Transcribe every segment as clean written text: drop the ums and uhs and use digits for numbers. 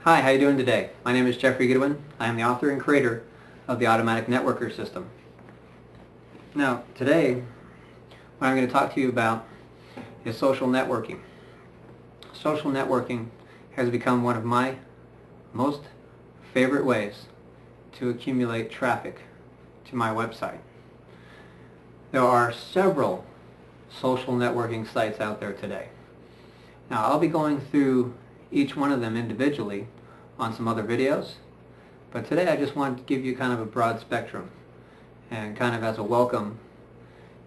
Hi, how you doing today? My name is Jeffrey Goodwin. I am the author and creator of the Automatic Networker system. Now, today, what I'm going to talk to you about is social networking. Social networking has become one of my most favorite ways to accumulate traffic to my website. There are several social networking sites out there today. Now, I'll be going through each one of them individually on some other videos, but today I just wanted to give you kind of a broad spectrum and kind of as a welcome,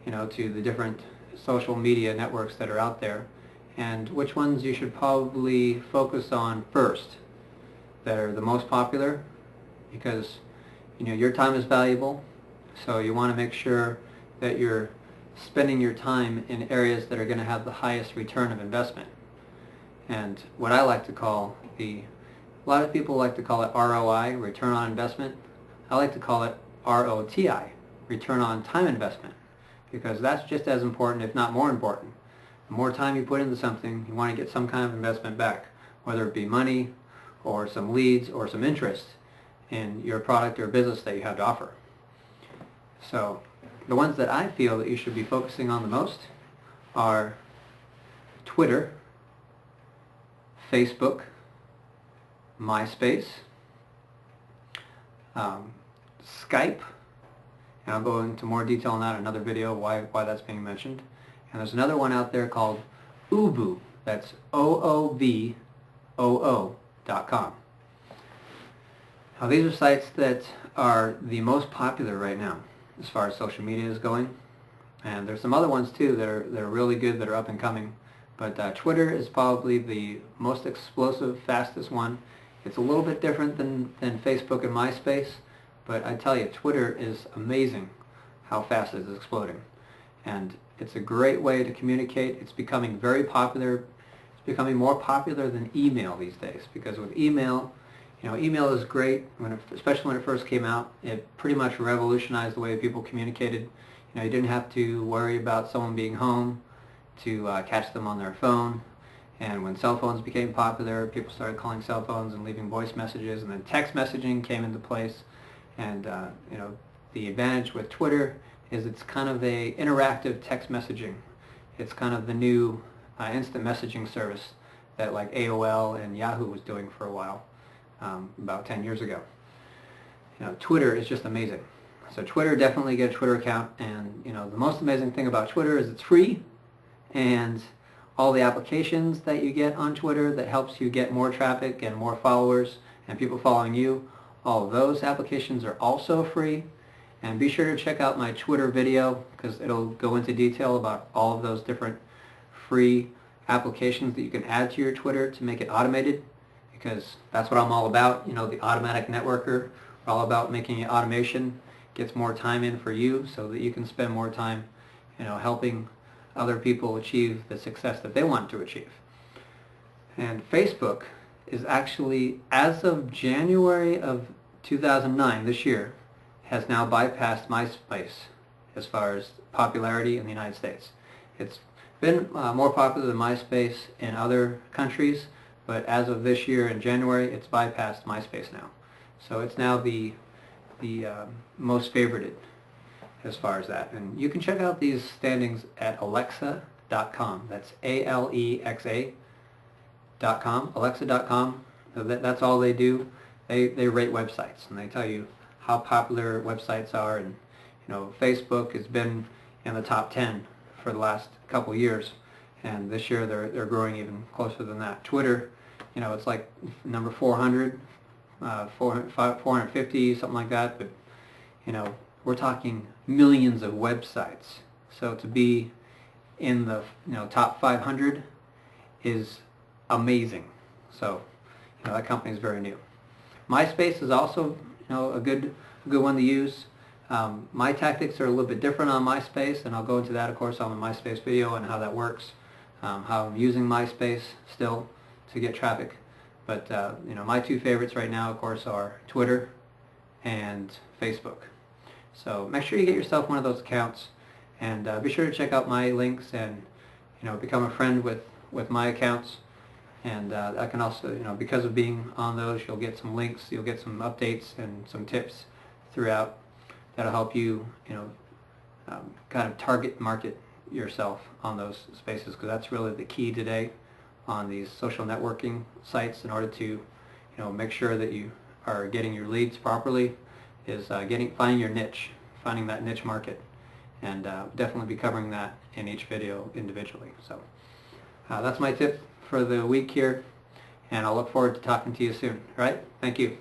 to the different social media networks that are out there and which ones you should probably focus on first that are the most popular, because your time is valuable, so you want to make sure that you're spending your time in areas that are going to have the highest return of investment. And what I like to call a lot of people like to call it ROI, return on investment. I like to call it ROTI, return on time investment, because that's just as important, if not more important. The more time you put into something, you want to get some kind of investment back, whether it be money or some leads or some interest in your product or business that you have to offer. So the ones that I feel that you should be focusing on the most are Twitter, Facebook, MySpace, Skype, and I'll go into more detail on that in another video, why that's being mentioned. And there's another one out there called Ooboo. That's OOBOO.com. Now these are sites that are the most popular right now as far as social media is going. And there's some other ones too that are really good, that are up and coming. But Twitter is probably the most explosive, fastest one. It's a little bit different than Facebook and MySpace, but I tell you, Twitter is amazing how fast it's exploding. And it's a great way to communicate. It's becoming very popular. It's becoming more popular than email these days, because with email, email is great, especially when it first came out. It pretty much revolutionized the way people communicated. You didn't have to worry about someone being home to catch them on their phone. And when cell phones became popular, people started calling cell phones and leaving voice messages, and then text messaging came into place. And the advantage with Twitter is it's kind of a interactive text messaging. It's kind of the new instant messaging service that like AOL and Yahoo was doing for a while, about 10 years ago. Twitter is just amazing. So Twitter, definitely get a Twitter account. And the most amazing thing about Twitter is it's free. And all the applications that you get on Twitter that helps you get more traffic and more followers and people following you, all of those applications are also free. And be sure to check out my Twitter video, because it'll go into detail about all of those different free applications that you can add to your Twitter to make it automated, because that's what I'm all about. The Automatic Networker, we're all about making it automation, gets more time in for you so that you can spend more time helping other people achieve the success that they want to achieve. And Facebook is actually, as of January of 2009, this year, has now bypassed MySpace as far as popularity in the United States. It's been more popular than MySpace in other countries, but as of this year in January, it's bypassed MySpace now. So it's now the most favorited as far as that. And you can check out these standings at Alexa.com. That's Alexa.com. Alexa.com. That's all they do. They rate websites, and they tell you how popular websites are. And Facebook has been in the top 10 for the last couple years, and this year they're growing even closer than that. Twitter, it's like number 400, 450, something like that. But we're talking millions of websites. So to be in the top 500 is amazing. So that company is very new. MySpace is also a good one to use. My tactics are a little bit different on MySpace, and I'll go into that, of course, on the MySpace video and how that works, how I'm using MySpace still to get traffic. But my two favorites right now, of course, are Twitter and Facebook. So make sure you get yourself one of those accounts, and be sure to check out my links and become a friend with my accounts. And that can also, because of being on those, you'll get some links, you'll get some updates and some tips throughout that'll help you, kind of target market yourself on those spaces, because that's really the key today on these social networking sites in order to, make sure that you are getting your leads properly, is finding your niche, finding that niche market, and definitely be covering that in each video individually. So that's my tip for the week here, and I'll look forward to talking to you soon. All right? Thank you.